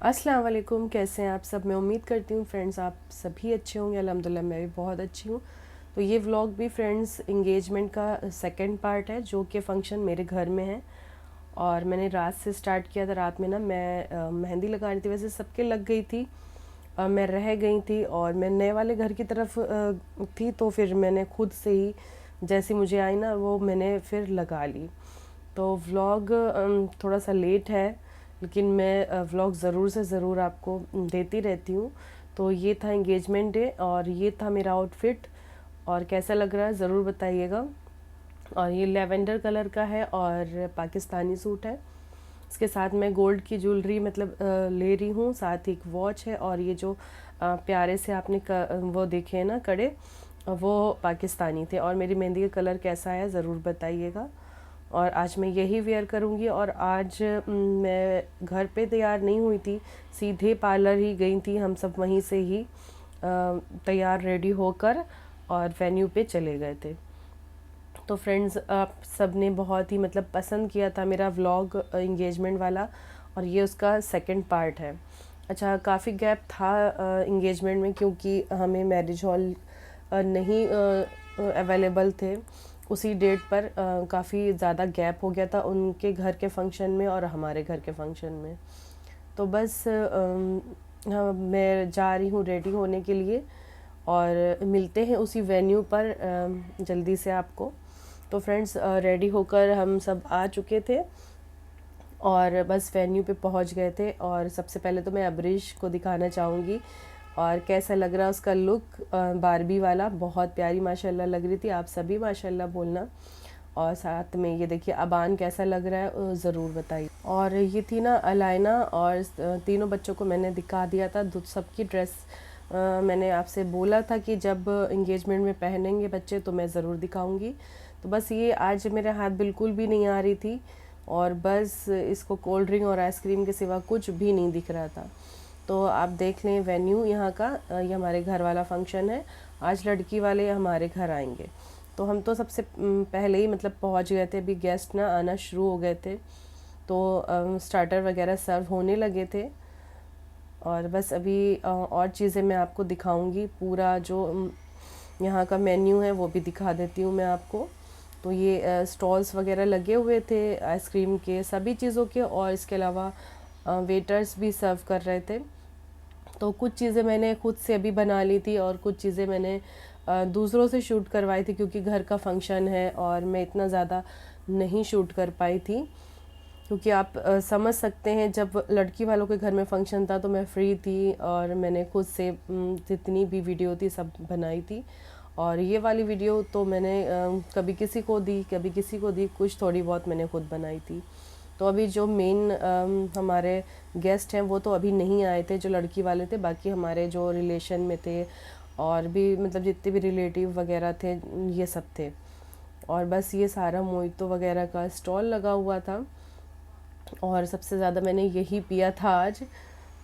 अस्सलाम वालेकुम, कैसे हैं आप सब। मैं उम्मीद करती हूँ फ्रेंड्स आप सभी अच्छे होंगे। अल्हम्दुलिल्लाह मैं भी बहुत अच्छी हूँ। तो ये व्लॉग भी फ्रेंड्स इंगेजमेंट का सेकंड पार्ट है, जो कि फ़ंक्शन मेरे घर में है। और मैंने रात से स्टार्ट किया था। रात में ना मैं मेहंदी लगा रही थी, वैसे सबके लग गई थी, मैं रह गई थी और मैं नए वाले घर की तरफ थी। तो फिर मैंने खुद से ही जैसी मुझे आई ना वो मैंने फिर लगा ली। तो व्लॉग थोड़ा सा लेट है, लेकिन मैं व्लॉग ज़रूर से ज़रूर आपको देती रहती हूँ। तो ये था एंगेजमेंट डे और ये था मेरा आउटफिट, और कैसा लग रहा है ज़रूर बताइएगा। और ये लेवेंडर कलर का है और पाकिस्तानी सूट है। इसके साथ मैं गोल्ड की ज्वेलरी मतलब ले रही हूँ, साथ ही एक वॉच है। और ये जो प्यारे से आपने वो देखे हैं ना कड़े, वो पाकिस्तानी थे। और मेरी मेहंदी का कलर कैसा है ज़रूर बताइएगा। और आज मैं यही वेयर करूँगी। और आज मैं घर पे तैयार नहीं हुई थी, सीधे पार्लर ही गई थी। हम सब वहीं से ही तैयार रेडी होकर और वेन्यू पे चले गए थे। तो फ्रेंड्स आप सब ने बहुत ही मतलब पसंद किया था मेरा व्लॉग इंगेजमेंट वाला, और ये उसका सेकंड पार्ट है। अच्छा, काफ़ी गैप था इंगेजमेंट में, क्योंकि हमें मैरिज हॉल नहीं अवेलेबल थे उसी डेट पर। काफ़ी ज़्यादा गैप हो गया था उनके घर के फंक्शन में और हमारे घर के फंक्शन में। तो बस हाँ, मैं जा रही हूँ रेडी होने के लिए, और मिलते हैं उसी वेन्यू पर जल्दी से आपको। तो फ्रेंड्स रेडी होकर हम सब आ चुके थे और बस वेन्यू पे पहुंच गए थे। और सबसे पहले तो मैं अब्रिश को दिखाना चाहूँगी और कैसा लग रहा है उसका लुक। बारबी वाला बहुत प्यारी माशाल्लाह लग रही थी, आप सभी माशाल्लाह बोलना। और साथ में ये देखिए अबान कैसा लग रहा है ज़रूर बताइए। और ये थी ना अलाइना, और तीनों बच्चों को मैंने दिखा दिया था सबकी ड्रेस। मैंने आपसे बोला था कि जब इंगेजमेंट में पहनेंगे बच्चे तो मैं ज़रूर दिखाऊंगी। तो बस ये आज मेरे हाथ बिल्कुल भी नहीं आ रही थी, और बस इसको कोल्ड ड्रिंक और आइसक्रीम के सिवा कुछ भी नहीं दिख रहा था। तो आप देख लें वेन्यू यहाँ का, ये हमारे घर वाला फंक्शन है। आज लड़की वाले हमारे घर आएंगे। तो हम तो सबसे पहले ही मतलब पहुँच गए थे, अभी गेस्ट ना आना शुरू हो गए थे। तो स्टार्टर वगैरह सर्व होने लगे थे। और बस अभी और चीज़ें मैं आपको दिखाऊंगी, पूरा जो यहाँ का मेन्यू है वो भी दिखा देती हूँ मैं आपको। तो ये स्टॉल्स वगैरह लगे हुए थे आइसक्रीम के, सभी चीज़ों के, और इसके अलावा वेटर्स भी सर्व कर रहे थे। तो कुछ चीज़ें मैंने खुद से अभी बना ली थी और कुछ चीज़ें मैंने दूसरों से शूट करवाई थी, क्योंकि घर का फंक्शन है और मैं इतना ज़्यादा नहीं शूट कर पाई थी। क्योंकि आप समझ सकते हैं, जब लड़की वालों के घर में फ़ंक्शन था तो मैं फ्री थी और मैंने खुद से जितनी भी वीडियो थी सब बनाई थी। और ये वाली वीडियो तो मैंने कभी किसी को दी कभी किसी को दी, कुछ थोड़ी बहुत मैंने खुद बनाई थी। तो अभी जो मेन हमारे गेस्ट हैं वो तो अभी नहीं आए थे, जो लड़की वाले थे। बाकी हमारे जो रिलेशन में थे और भी मतलब जितने भी रिलेटिव वगैरह थे ये सब थे। और बस ये सारा मोइतो वगैरह का स्टॉल लगा हुआ था, और सबसे ज़्यादा मैंने यही पिया था आज।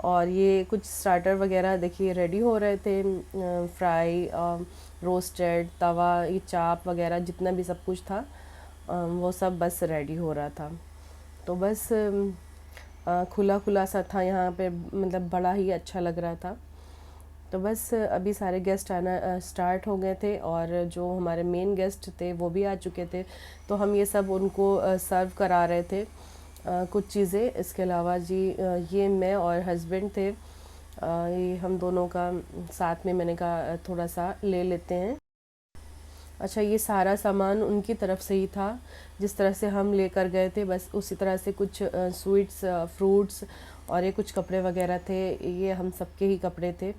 और ये कुछ स्टार्टर वगैरह देखिए रेडी हो रहे थे, फ्राई, रोस्टेड, तवा, ये चाप वगैरह जितना भी सब कुछ था वो सब बस रेडी हो रहा था। तो बस खुला खुला सा था यहाँ पे, मतलब बड़ा ही अच्छा लग रहा था। तो बस अभी सारे गेस्ट आना स्टार्ट हो गए थे, और जो हमारे मेन गेस्ट थे वो भी आ चुके थे। तो हम ये सब उनको सर्व करा रहे थे कुछ चीज़ें। इसके अलावा जी ये मैं और हस्बैंड थे, ये हम दोनों का साथ में मैंने कहा थोड़ा सा ले लेते हैं। अच्छा, ये सारा सामान उनकी तरफ से ही था, जिस तरह से हम लेकर गए थे बस उसी तरह से। कुछ स्वीट्स, फ्रूट्स, और ये कुछ कपड़े वगैरह थे, ये हम सबके ही कपड़े थे।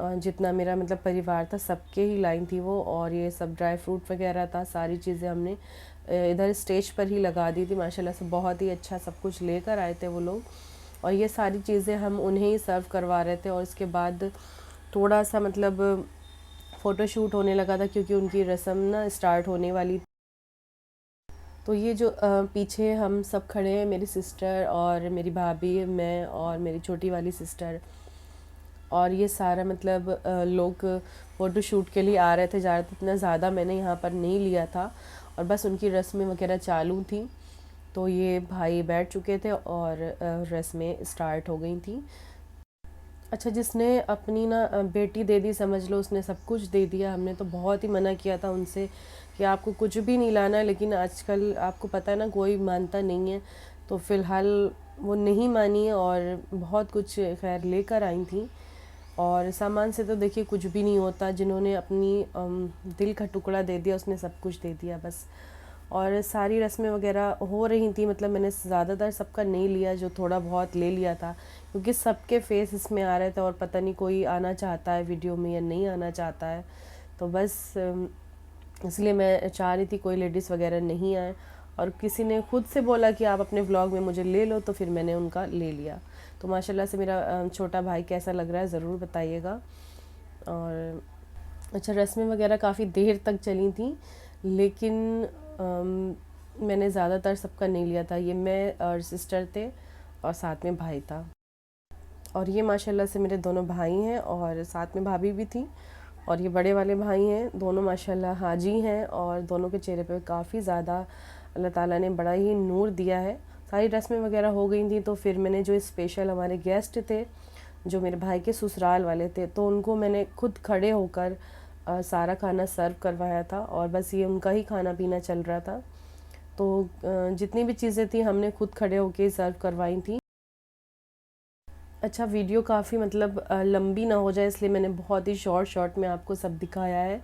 जितना मेरा मतलब परिवार था सबके ही लाइन थी वो। और ये सब ड्राई फ्रूट वगैरह था, सारी चीज़ें हमने इधर स्टेज पर ही लगा दी थी। माशाल्लाह से बहुत ही अच्छा सब कुछ लेकर आए थे वो लोग। और ये सारी चीज़ें हम उन्हें ही सर्व करवा रहे थे। और इसके बाद थोड़ा सा मतलब फ़ोटोशूट होने लगा था, क्योंकि उनकी रस्म ना स्टार्ट होने वाली। तो ये जो पीछे हम सब खड़े हैं, मेरी सिस्टर और मेरी भाभी, मैं और मेरी छोटी वाली सिस्टर, और ये सारा मतलब लोग फ़ोटो शूट के लिए आ रहे थे जा रहे थे। इतना ज़्यादा मैंने यहाँ पर नहीं लिया था, और बस उनकी रस्में वगैरह चालू थी। तो ये भाई बैठ चुके थे और रस्में स्टार्ट हो गई थी। अच्छा, जिसने अपनी ना बेटी दे दी, समझ लो उसने सब कुछ दे दिया। हमने तो बहुत ही मना किया था उनसे कि आपको कुछ भी नहीं लाना है, लेकिन आजकल आपको पता है ना, कोई मानता नहीं है। तो फ़िलहाल वो नहीं मानी और बहुत कुछ खैर लेकर आई थी। और सामान से तो देखिए कुछ भी नहीं होता, जिन्होंने अपनी दिल का टुकड़ा दे दिया उसने सब कुछ दे दिया बस। और सारी रस्में वगैरह हो रही थी, मतलब मैंने ज़्यादातर सबका नहीं लिया, जो थोड़ा बहुत ले लिया था, क्योंकि सबके फेस इसमें आ रहे थे और पता नहीं कोई आना चाहता है वीडियो में या नहीं आना चाहता है। तो बस इसलिए मैं चाह रही थी कोई लेडीज़ वगैरह नहीं आए। और किसी ने खुद से बोला कि आप अपने व्लॉग में मुझे ले लो, तो फिर मैंने उनका ले लिया। तो माशाल्लाह से मेरा छोटा भाई कैसा लग रहा है ज़रूर बताइएगा। और अच्छा, रस्में वगैरह काफ़ी देर तक चली थी, लेकिन मैंने ज़्यादातर सबका नहीं लिया था। ये मैं और सिस्टर थे और साथ में भाई था। और ये माशाल्लाह से मेरे दोनों भाई हैं और साथ में भाभी भी थी। और ये बड़े वाले भाई हैं, दोनों माशाल्लाह हाजी हैं और दोनों के चेहरे पे काफ़ी ज़्यादा अल्लाह ताला ने बड़ा ही नूर दिया है। सारी रस्में वगैरह हो गई थी, तो फिर मैंने जो स्पेशल हमारे गेस्ट थे, जो मेरे भाई के ससुराल वाले थे, तो उनको मैंने खुद खड़े होकर सारा खाना सर्व करवाया था। और बस ये उनका ही खाना पीना चल रहा था। तो जितनी भी चीज़ें थी हमने खुद खड़े होके सर्व करवाई थी। अच्छा, वीडियो काफ़ी मतलब लंबी ना हो जाए, इसलिए मैंने बहुत ही शॉर्ट में आपको सब दिखाया है।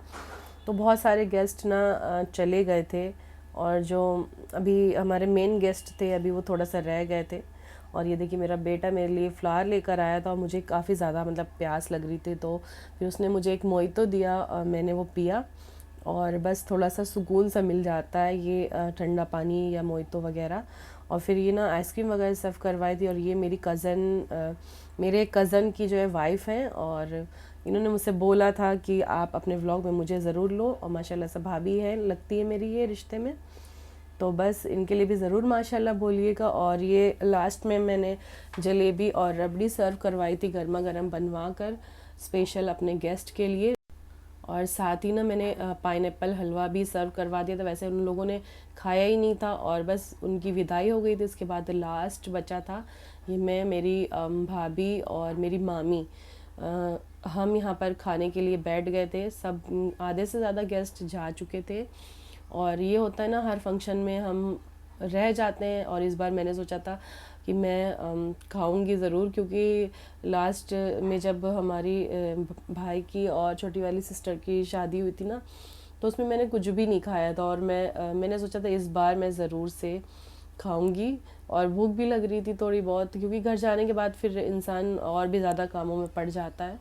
तो बहुत सारे गेस्ट ना चले गए थे, और जो अभी हमारे मेन गेस्ट थे अभी वो थोड़ा सा रह गए थे। और ये देखिए मेरा बेटा मेरे लिए फ़्लावर लेकर आया था और मुझे काफ़ी ज़्यादा मतलब प्यास लग रही थी, तो फिर उसने मुझे एक मोहितो दिया और मैंने वो पिया। और बस थोड़ा सा सुकून सा मिल जाता है ये ठंडा पानी या मोहितो वगैरह। और फिर ये ना आइसक्रीम वगैरह सर्व करवाई थी। और ये मेरी कज़न, मेरे कज़न की जो है वाइफ़ हैं, और इन्होंने मुझसे बोला था कि आप अपने व्लॉग में मुझे ज़रूर लो। और माशाल्लाह से भाभी है लगती है मेरी ये रिश्ते में, तो बस इनके लिए भी ज़रूर माशाल्लाह बोलिएगा। और ये लास्ट में मैंने जलेबी और रबड़ी सर्व करवाई थी गर्मा गर्म बनवा कर, स्पेशल अपने गेस्ट के लिए। और साथ ही ना मैंने पाइनएप्पल हलवा भी सर्व करवा दिया था। वैसे उन लोगों ने खाया ही नहीं था और बस उनकी विदाई हो गई थी। उसके बाद लास्ट बचा था ये मैं, मेरी भाभी और मेरी मामी, हम यहाँ पर खाने के लिए बैठ गए थे। सब आधे से ज़्यादा गेस्ट जा चुके थे। और ये होता है ना, हर फंक्शन में हम रह जाते हैं। और इस बार मैंने सोचा था कि मैं खाऊंगी ज़रूर, क्योंकि लास्ट में जब हमारी भाई की और छोटी वाली सिस्टर की शादी हुई थी ना, तो उसमें मैंने कुछ भी नहीं खाया था। और मैंने सोचा था इस बार मैं ज़रूर से खाऊंगी। और भूख भी लग रही थी थोड़ी बहुत, क्योंकि घर जाने के बाद फिर इंसान और भी ज़्यादा कामों में पड़ जाता है,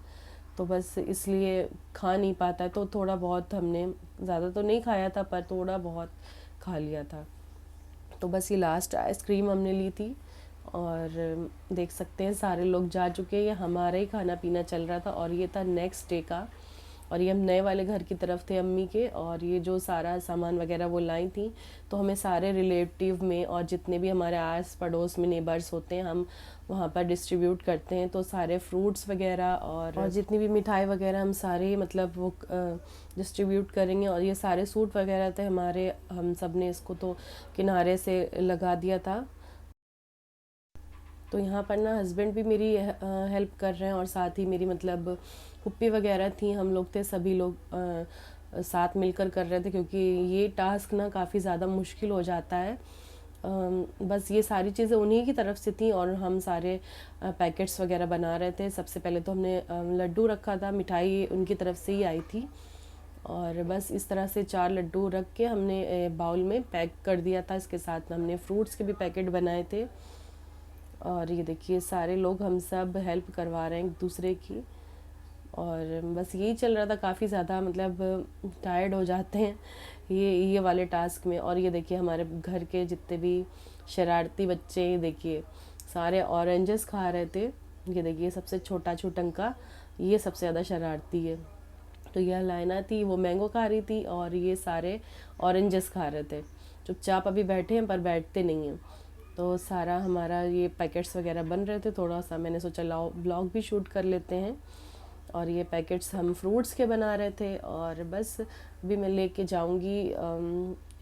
तो बस इसलिए खा नहीं पाता है। तो थोड़ा बहुत हमने, ज़्यादा तो नहीं खाया था पर थोड़ा बहुत खा लिया था। तो बस ये लास्ट आइसक्रीम हमने ली थी। और देख सकते हैं सारे लोग जा चुके हैं, ये हमारा ही खाना पीना चल रहा था। और ये था नेक्स्ट डे का, और ये हम नए वाले घर की तरफ थे अम्मी के। और ये जो सारा सामान वगैरह वो लाई थी, तो हमें सारे रिलेटिव में और जितने भी हमारे आस पड़ोस में नेबर्स होते हैं, हम वहाँ पर डिस्ट्रीब्यूट करते हैं। तो सारे फ्रूट्स वगैरह और जितनी भी मिठाई वगैरह हम सारे मतलब वो डिस्ट्रीब्यूट करेंगे। और ये सारे सूट वगैरह थे हमारे, हम सब ने इसको तो किनारे से लगा दिया था। तो यहाँ पर ना हस्बैंड भी मेरी हेल्प कर रहे हैं, और साथ ही मेरी मतलब पुप्पी वगैरह थी, हम लोग थे, सभी लोग साथ मिलकर कर रहे थे, क्योंकि ये टास्क ना काफ़ी ज़्यादा मुश्किल हो जाता है। बस ये सारी चीज़ें उन्हीं की तरफ से थी, और हम सारे पैकेट्स वगैरह बना रहे थे। सबसे पहले तो हमने लड्डू रखा था, मिठाई उनकी तरफ से ही आई थी। और बस इस तरह से 4 लड्डू रख के हमने बाउल में पैक कर दिया था। इसके साथ हमने फ्रूट्स के भी पैकेट बनाए थे। और ये देखिए सारे लोग हम सब हेल्प करवा रहे हैं एक दूसरे की। और बस यही चल रहा था, काफ़ी ज़्यादा मतलब टायर्ड हो जाते हैं ये वाले टास्क में। और ये देखिए हमारे घर के जितने भी शरारती बच्चे, ये देखिए सारे ऑरेंजेस खा रहे थे। ये देखिए सबसे छोटा छुटंका, ये सबसे ज़्यादा शरारती है। तो यह लाइना थी, वो मैंगो खा रही थी, और ये सारे ऑरेंजेस खा रहे थे। चुपचाप अभी बैठे हैं पर बैठते नहीं हैं। तो सारा हमारा ये पैकेट्स वगैरह बन रहे थे, थोड़ा सा मैंने सोचा लाओ ब्लॉग भी शूट कर लेते हैं। और ये पैकेट्स हम फ्रूट्स के बना रहे थे। और बस अभी मैं लेके जाऊंगी,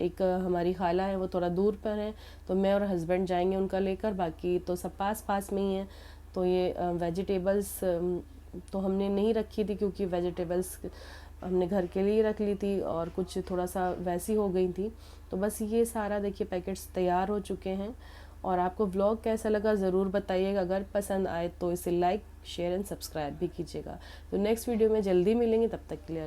एक हमारी खाला है वो थोड़ा दूर पर है, तो मैं और हस्बैंड जाएंगे उनका लेकर, बाकी तो सब पास पास में ही हैं। तो ये वेजिटेबल्स तो हमने नहीं रखी थी क्योंकि वेजिटेबल्स हमने घर के लिए रख ली थी और कुछ थोड़ा सा वैसी हो गई थी। तो बस ये सारा देखिए पैकेट्स तैयार हो चुके हैं। और आपको व्लॉग कैसा लगा ज़रूर बताइएगा, अगर पसंद आए तो इसे लाइक शेयर एंड सब्सक्राइब भी कीजिएगा। तो नेक्स्ट वीडियो में जल्दी मिलेंगे, तब तक के लिए